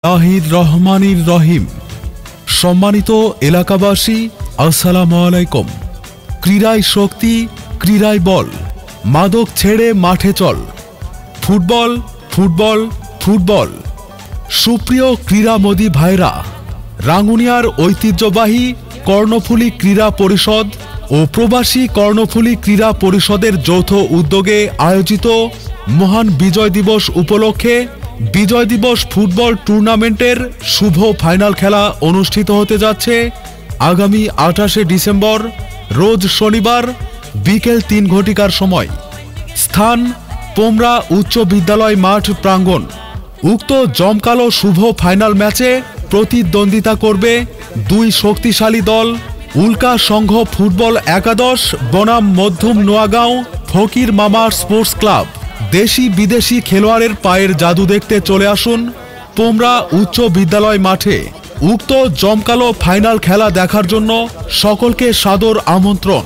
তাহির রহমানির রহিম। সম্মানিত এলাকাবাসী, আসসালামু আলাইকুম। ক্রীড়ায় শক্তি, ক্রীড়ায় বল, মাদক ছেড়ে মাঠে চল। Football, football, football. সুপ্রিয় ক্রীড়ামোদী ভাইরা, রাঙ্গুনিয়ার ঐতিহ্যবাহী কর্ণফুলী ক্রীড়া পরিষদ ও প্রবাসী কর্ণফুলী ক্রীড়া পরিষদের যৌথ উদ্যোগে আয়োজিত মহান বিজয় দিবস উপলক্ষে বিজয় দিবস ফুটবল টুর্নামেন্টের শুভ ফাইনাল খেলা অনুষ্ঠিত হতে যাচ্ছে আগামী 28শে ডিসেম্বর রোজ শনিবার বিকেল 3 ঘটিকার সময়। স্থান পোমরা উচ্চ বিদ্যালয় মাঠ প্রাঙ্গণ। উক্ত জমকালো শুভ ফাইনাল ম্যাচে প্রতিদ্বন্দ্বিতা করবে দুই শক্তিশালী দল, উল্কা সংঘ ফুটবল একাদশ বনাম মধ্যম নোয়াগাঁও ফকির মামা স্পোর্টস ক্লাব। দেশি বিদেশি খেলোয়াড়ের পায়ের জাদু দেখতে চলে আসুন পোমরা উচ্চ বিদ্যালয় মাঠে। উক্ত জমকালো ফাইনাল খেলা দেখার জন্য সকলকে সাদর আমন্ত্রণ।